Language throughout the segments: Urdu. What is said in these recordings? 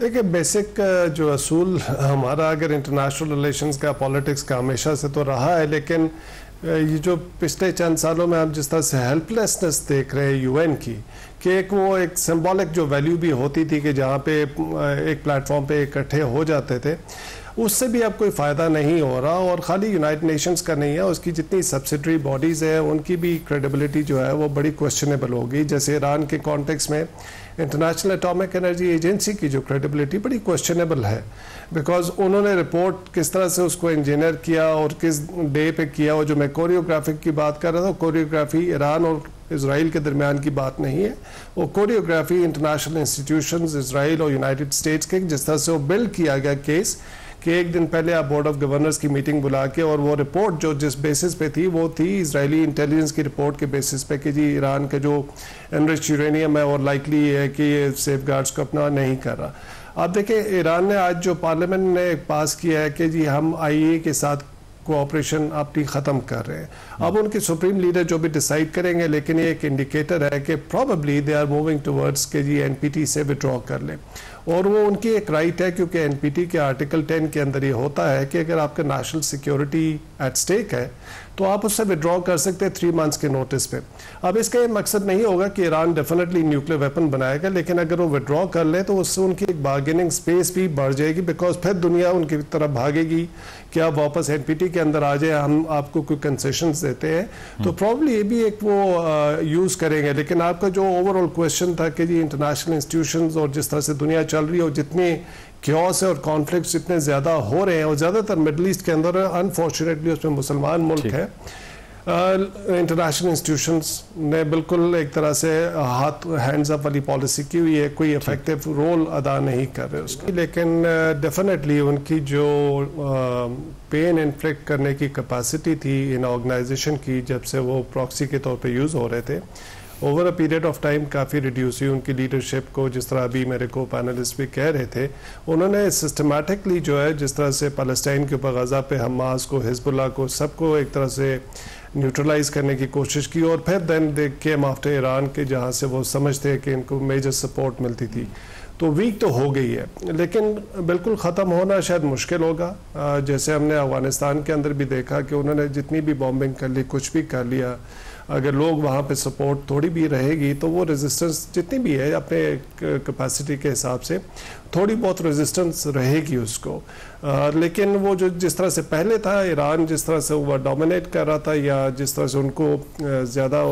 دیکھیں بیسک جو اصول ہمارا اگر انٹرنیشنل ریلیشنز کا پالیٹکس کا ہمیشہ سے تو رہا ہے، لیکن یہ جو پچھلے چند سالوں میں آپ جس طرح سے ہیلپ لیسنس دیکھ رہے ہیں یو این کی، کہ وہ ایک سمبولک جو ویلیو بھی ہوتی تھی کہ جہاں پہ ایک پلیٹ فارم پہ اکٹھے ہو جاتے تھے، اس سے بھی اب کوئی فائدہ نہیں ہو رہا. اور خالی یونائٹڈ نیشنز کا نہیں ہے، اس کی جتنی سبسیڈری باڈیز ہیں ان کی بھی کریڈیبلٹی جو ہے وہ بڑی کوسچنیبل ہوگی. جیسے ایران کے کانٹیکس میں انٹرنیشنل اٹامک انرجی ایجنسی کی جو کریڈیبلٹی بڑی کوسچنیبل ہے، بیکاز انہوں نے رپورٹ کس طرح سے اس کو انجینئر کیا اور کس ڈے پہ کیا. اور جو میں کوریوگرافک کی بات کر رہا تھا، کوریوگرافی ایران اور اسرائیل کے درمیان کی بات نہیں ہے، وہ کوریوگرافی انٹرنیشنل انسٹیٹیوشنز اسرائیل اور یونائٹڈ اسٹیٹس کے جس طرح سے وہ بلڈ کیا گیا کیس، کہ ایک دن پہلے آپ بورڈ آف گورنرز کی میٹنگ بلا کے، اور وہ رپورٹ جو جس بیسس پہ تھی وہ تھی اسرائیلی انٹیلیجنس کی رپورٹ کے بیسس پہ کہ جی ایران کا جو انرچ یورینیم ہے اور لائکلی ہے کہ یہ سیف گارڈز کو اپنا نہیں کر رہا. آپ دیکھیں ایران نے آج جو پارلیمنٹ نے پاس کیا ہے کہ جی ہم آئی اے کے ساتھ کوآپریشن اپنی ختم کر رہے ہیں. اب ان کے سپریم لیڈر جو بھی ڈیسائیڈ کریں گے، لیکن یہ ایک انڈیکیٹر ہے کہ probably they are moving towards کہ جی این پی ٹی سے وڈرا کر لیں. اور وہ ان کی ایک رائٹ ہے، کیونکہ این پی ٹی کے آرٹیکل 10 کے اندر یہ ہوتا ہے کہ اگر آپ کا نیشنل سیکیورٹی ایٹ سٹیک ہے تو آپ اس سے وڈرا کر سکتے ہیں 3 منتھس کے نوٹس پہ. اب اس کا یہ مقصد نہیں ہوگا کہ ایران ڈیفینیٹلی نیوکلیر ویپن بنائے گا، لیکن اگر وہ وڈرا کر لے تو اس سے ان کی ایک بارگیننگ سپیس بھی بڑھ جائے گی، بیکاز پھر دنیا ان کی طرف بھاگے گی کہ آپ واپس این پی ٹی کے اندر آ جائیں، ہم آپ کو کوئی کنسیشنز دیتے ہیں. تو پرابلی یہ بھی ایک وہ یوز کریں گے. لیکن آپ کا جو اوور آل کویشچن تھا کہ جی انٹرنیشنل انسٹیٹیوشنز اور جس طرح سے دنیا چل رہی ہے اور جتنے کیوس ہے اور کانفلکٹس اتنے زیادہ ہو رہے ہیں، اور زیادہ تر مڈل ایسٹ کے اندر انفارچونیٹلی اس میں مسلمان ملک ہے، انٹرنیشنل انسٹیٹیوشنز نے بالکل ایک طرح سے ہینڈز اپ والی پالیسی کی ہوئی ہے، کوئی افیکٹو رول ادا نہیں کر رہے اس کا. لیکن ڈیفینیٹلی ان کی جو پین انفلیکٹ کرنے کی کیپیسٹی تھی ان آرگنائزیشن کی، جب سے وہ پراکسی کے طور پہ یوز ہو رہے تھے، over a period of time coffee reduce ہوئی. ان کی لیڈرشپ کو جس طرح ابھی میرے کو پینلسٹ بھی کہہ رہے تھے، انہوں نے سسٹمیٹکلی جو ہے جس طرح سے فلسطین کے اوپر، غزہ پہ حماس کو، حزب اللہ کو، سب کو ایک طرح سے نیوٹرلائز کرنے کی کوشش کی. اور پھر دین دے کیم آفٹر ایران کے، جہاں سے وہ سمجھتے ہیں کہ ان کو میجر سپورٹ ملتی تھی. تو ویک تو ہو گئی ہے، لیکن بالکل ختم ہونا شاید مشکل ہوگا. جیسے ہم نے افغانستان کے اندر بھی دیکھا کہ انہوں نے جتنی بھی بامبنگ کر لی، کچھ بھی کر لیا، اگر لوگ وہاں پہ سپورٹ تھوڑی بھی رہے گی تو وہ ریزسٹنس جتنی بھی ہے اپنے کیپیسٹی کے حساب سے تھوڑی بہت ریزسٹنس رہے گی اس کو. لیکن وہ جو جس طرح سے پہلے تھا، ایران جس طرح سے وہ ڈومینیٹ کر رہا تھا یا جس طرح سے ان کو زیادہ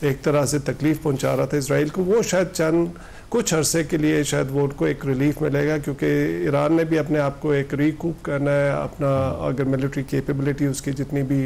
ایک طرح سے تکلیف پہنچا رہا تھا اسرائیل کو، وہ شاید چند کچھ عرصے کے لیے شاید وہ ان کو ایک ریلیف ملے گا، کیونکہ ایران نے بھی اپنے آپ کو ایک ریکوپ کرنا ہے. اپنا اگر ملٹری کیپیبلٹی اس کی جتنی بھی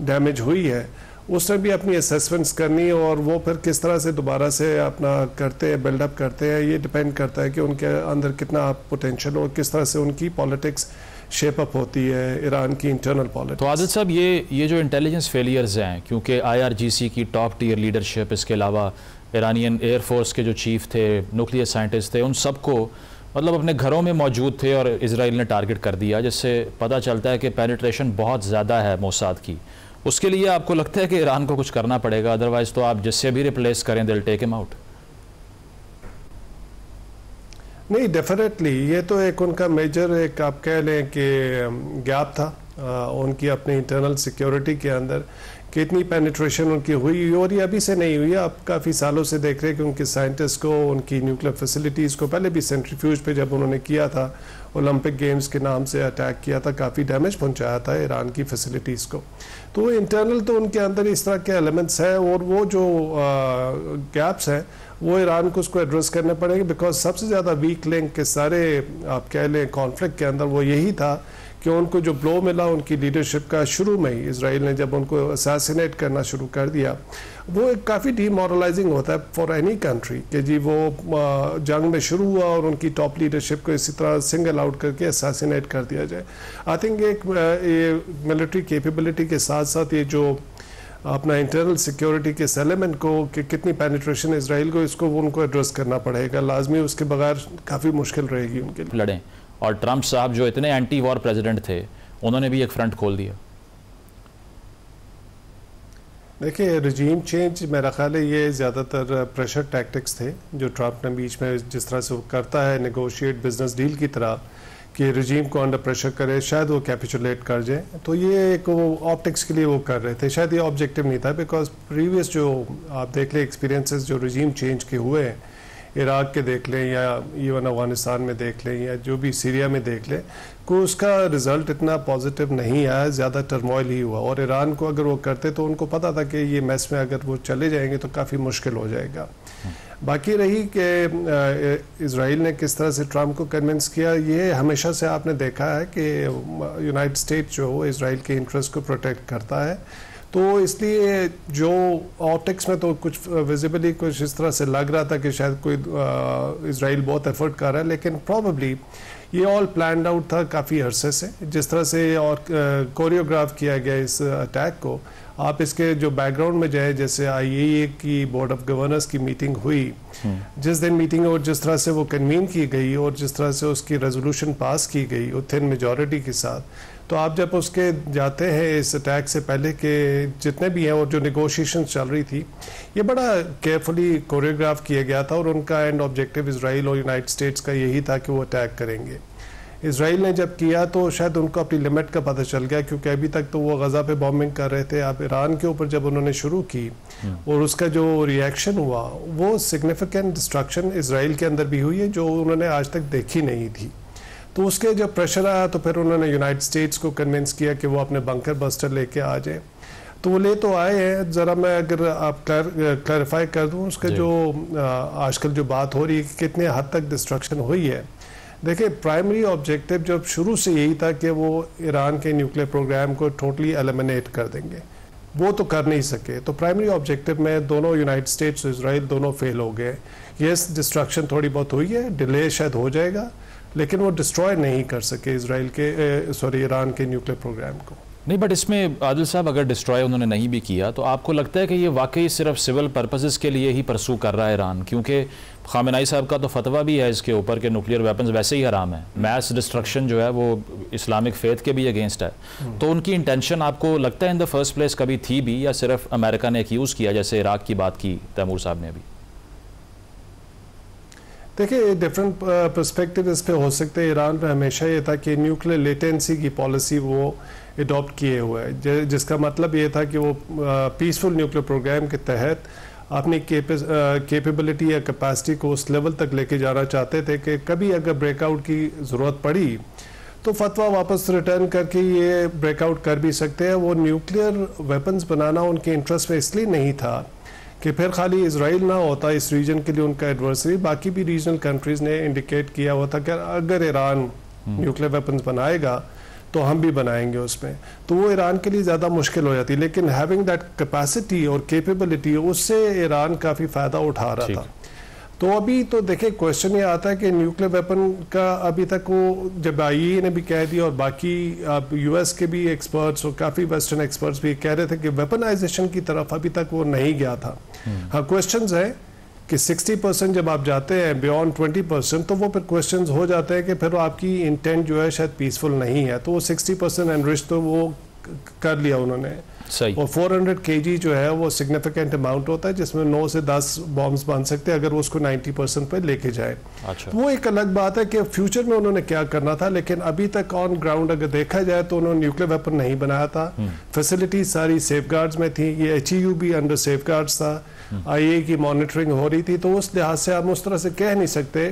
ڈیمیج ہوئی ہے، اس نے بھی اپنی اسیسمنٹس کرنی ہے، اور وہ پھر کس طرح سے دوبارہ سے اپنا کرتے ہیں، بلڈ اپ کرتے ہیں. یہ ڈپینڈ کرتا ہے کہ ان کے اندر کتنا پوٹینشیل اور کس طرح سے ان کی پالیٹکس شیپ اپ ہوتی ہے، ایران کی انٹرنل پالیٹکس. تو عادل صاحب، یہ جو انٹیلیجنس فیلیئرز ہیں، کیونکہ آئی آر جی سی کی ٹاپ ٹیئر لیڈرشپ، اس کے علاوہ ایرانین ایئر فورس کے جو چیف تھے، نیوکلیئر سائنٹسٹ تھے، ان سب کو مطلب اپنے گھروں میں موجود تھے اور اسرائیل نے ٹارگٹ کر دیا، جس سے پتہ چلتا ہے کہ پینیٹریشن بہت زیادہ ہے موساد کی. اس کے لیے آپ کو لگتا ہے کہ ایران کو کچھ کرنا پڑے گا، ادروائز تو آپ جس سے بھی ریپلیس کریں دل ٹیک ہم آؤٹ؟ نہیں، ڈیفینیٹلی یہ تو ایک ان کا میجر ایک آپ کہہ لیں کہ گیپ تھا ان کی اپنی انٹرنل سیکیورٹی کے اندر، کہ اتنی پینیٹریشن ان کی ہوئی، اور یہ ابھی سے نہیں ہوئی ہے. آپ کافی سالوں سے دیکھ رہے ہیں کہ ان کے سائنٹسٹ کو، ان کی نیوکلیر فیسلٹیز کو، پہلے بھی سینٹریفیوج پہ جب انہوں نے کیا تھا، اولمپک گیمز کے نام سے اٹیک کیا تھا، کافی ڈیمیج پہنچایا تھا ایران کی فیسلٹیز کو. تو انٹرنل تو ان کے اندر اس طرح کے ایلیمنٹس ہیں، اور وہ جو گیپس ہیں وہ ایران کو اس کو ایڈریس کرنے پڑیں گے، بیکاز سب سے زیادہ ویک لنک کے سارے آپ کہہ لیں کانفلکٹ کے اندر وہ یہی تھا کہ ان کو جو بلو ملا ان کی لیڈرشپ کا شروع میں ہی، اسرائیل نے جب ان کو اسیسینیٹ کرنا شروع کر دیا، وہ ایک کافی ڈی مورلائزنگ ہوتا ہے فار اینی کنٹری کہ جی وہ جنگ میں شروع ہوا اور ان کی ٹاپ لیڈرشپ کو اسی طرح سنگل آؤٹ کر کے اسیسینیٹ کر دیا جائے. آئی تھنک ایک ملٹری کیپیبلٹی کے ساتھ ساتھ یہ جو اپنا انٹرنل سیکیورٹی کے ایلیمنٹ کو کہ کتنی پینیٹریشن اسرائیل کو، اس کو ان کو ایڈریس کرنا پڑے گا لازمی. اس کے بغیر کافی مشکل رہے گی ان کے لیے لڑیں. اور ٹرمپ صاحب جو اتنے اینٹی وار پریزیڈنٹ تھے، انہوں نے بھی ایک فرنٹ کھول دیا. دیکھیے رجیم چینج میرا خیال ہے یہ زیادہ تر پریشر ٹیکٹکس تھے جو ٹرمپ نے بیچ میں جس طرح سے وہ کرتا ہے نیگوشیٹ بزنس ڈیل کی طرح کہ رجیم کو انڈر پریشر کرے شاید وہ کیپیچولیٹ کر جائیں. تو یہ ایک وہ آپٹکس کے لیے وہ کر رہے تھے, شاید یہ آبجیکٹیو نہیں تھا بیکاز پریویس جو آپ دیکھ لیں ایکسپیرینسز جو رجیم چینج کے ہوئے ہیں عراق کے دیکھ لیں یا ایون افغانستان میں دیکھ لیں یا جو بھی سیریا میں دیکھ لیں کو اس کا رزلٹ اتنا پازیٹیو نہیں آیا, زیادہ ٹرموائل ہی ہوا. اور ایران کو اگر وہ کرتے تو ان کو پتا تھا کہ یہ میس میں اگر وہ چلے جائیں گے تو کافی مشکل ہو جائے گا. باقی رہی کہ اسرائیل نے کس طرح سے ٹرمپ کو کنونس کیا, یہ ہمیشہ سے آپ نے دیکھا ہے کہ یونائٹڈ اسٹیٹ جو وہ اسرائیل کے انٹرسٹ کو پروٹیکٹ کرتا ہے. تو اس لیے جو آپٹکس میں تو کچھ ویزیبلی کچھ اس طرح سے لگ رہا تھا کہ شاید کوئی اسرائیل بہت ایفرٹ کر رہا ہے, لیکن پروبیبلی یہ آل پلانڈ آؤٹ تھا کافی عرصے سے جس طرح سے اور کوریوگراف کیا گیا اس اٹیک کو. آپ اس کے جو بیک گراؤنڈ میں جائے جیسے IAEA کی بورڈ آف گورنرز کی میٹنگ ہوئی جس دن میٹنگ اور جس طرح سے وہ کنوین کی گئی اور جس طرح سے اس کی ریزولوشن پاس کی گئی وہ تھن میجورٹی کے ساتھ, تو آپ جب اس کے جاتے ہیں اس اٹیک سے پہلے کے جتنے بھی ہیں اور جو نیگوشیشن چل رہی تھی یہ بڑا کیئرفلی کوریوگراف کیا گیا تھا اور ان کا اینڈ آبجیکٹیو اسرائیل اور یونائٹڈ اسٹیٹس کا یہی تھا کہ وہ اٹیک کریں گے. اسرائیل نے جب کیا تو شاید ان کو اپنی لمٹ کا پتہ چل گیا کیونکہ ابھی تک تو وہ غزہ پہ بامبنگ کر رہے تھے. اب ایران کے اوپر جب انہوں نے شروع کی اور اس کا جو ریئیکشن ہوا وہ سگنیفیکنٹ ڈسٹرکشن اسرائیل کے اندر بھی ہوئی ہے جو انہوں نے آج تک دیکھی نہیں تھی. تو اس کے جب پریشر آیا تو پھر انہوں نے یونائٹڈ اسٹیٹس کو کنونس کیا کہ وہ اپنے بنکر بسٹر لے کے آ جائیں. تو وہ لے تو آئے ہیں, ذرا میں اگر آپ کلیریفائی کر دوں اس کا جو آج کل جو بات ہو رہی ہے کہ کتنے حد تک ڈسٹرکشن ہوئی ہے. دیکھیں پرائمری آبجیکٹیو جب شروع سے یہی تھا کہ وہ ایران کے نیوکلیر پروگرام کو ٹوٹلی ایلیمنیٹ کر دیں گے, وہ تو کر نہیں سکے. تو پرائمری آبجیکٹیو میں دونوں یونائٹڈ اسٹیٹس اور اسرائیل دونوں فیل ہو گئے. یس ڈسٹرکشن تھوڑی بہت ہوئی ہے, ڈیلے شاید ہو جائے گا, لیکن وہ ڈسٹروائے نہیں کر سکے اسرائیل کے ایران کے نیوکلیر پروگرام کو. نہیں, بٹ اس میں عادل صاحب اگر ڈسٹروائے انہوں نے نہیں بھی کیا تو آپ کو لگتا ہے کہ یہ واقعی صرف سول پرپزز کے لیے ہی پرسو کر رہا ہے ایران؟ کیونکہ خامنائی صاحب کا تو فتویٰ بھی ہے اس کے اوپر کہ نیوکلیر ویپنز ویسے ہی حرام ہیں, میس ڈسٹرکشن جو ہے وہ اسلامک فیتھ کے بھی اگینسٹ ہے. تو ان کی انٹینشن آپ کو لگتا ہے ان دا فرسٹ پلیس کبھی تھی بھی یا صرف امریکہ نے ایکیوز کیا جیسے عراق کی بات کی تیمور صاحب نے ابھی؟ دیکھیں ڈفرینٹ پرسپیکٹیو اس پہ ہو سکتے. ایران پہ ہمیشہ یہ تھا کہ نیوکلیر لیٹنسی کی پالیسی وہ اڈاپٹ کیے ہوئے ہے جس کا مطلب یہ تھا کہ وہ پیسفل نیوکلیر پروگرام کے تحت اپنی کیپیبلٹی یا کیپیسٹی کو اس لیول تک لے کے جانا چاہتے تھے کہ کبھی اگر بریک آؤٹ کی ضرورت پڑی تو فتویٰ واپس ریٹرن کر کے یہ بریک آؤٹ کر بھی سکتے ہیں. وہ نیوکلیر ویپنز بنانا ان کے انٹرسٹ میں اس لیے نہیں تھا کہ پھر خالی اسرائیل نہ ہوتا اس ریجن کے لیے ان کا ایڈورسری, باقی بھی ریجنل کنٹریز نے انڈیکیٹ کیا ہوا تھا کہ اگر ایران نیوکلیر ویپنز بنائے گا تو ہم بھی بنائیں گے اس میں, تو وہ ایران کے لیے زیادہ مشکل ہو جاتی. لیکن ہیونگ دیٹ کیپیسٹی اور کیپیبلٹی اس سے ایران کافی فائدہ اٹھا رہا تھا. تو ابھی تو دیکھیں کویشچن یہ آتا ہے کہ نیوکلیر ویپن کا ابھی تک وہ جب IAEA نے بھی کہہ دیا اور باقی US کے بھی ایکسپرٹس اور کافی ویسٹرن ایکسپرٹس بھی کہہ رہے تھے کہ ویپنائزیشن کی طرف ابھی تک وہ نہیں گیا تھا. ہاں کویشچنز ہیں کہ 60% جب آپ جاتے ہیں بیونڈ 20% تو وہ پھر کویشچنز ہو جاتے ہیں کہ پھر آپ کی انٹینٹ جو ہے شاید پیسفل نہیں ہے. تو وہ 60% انرچ تو وہ کر لیا انہوں نے, اور 400 kg جو ہے وہ سگنیفیکنٹ اماؤنٹ ہوتا ہے جس میں 9 سے 10 بامبس بن سکتے ہیں اگر وہ اس کو 90% پہ لے کے جائیں. وہ ایک الگ بات ہے کہ فیوچر میں انہوں نے کیا کرنا تھا, لیکن ابھی تک آن گراؤنڈ اگر دیکھا جائے تو انہوں نے نیوکلیر ویپن نہیں بنایا تھا. فیسلٹیز ساری سیف گارڈز میں تھی, یہ HEU بھی انڈر سیف گارڈز تھا, IAEA کی مانیٹرنگ ہو رہی تھی. تو اس لحاظ سے ہم اس طرح سے کہہ نہیں سکتے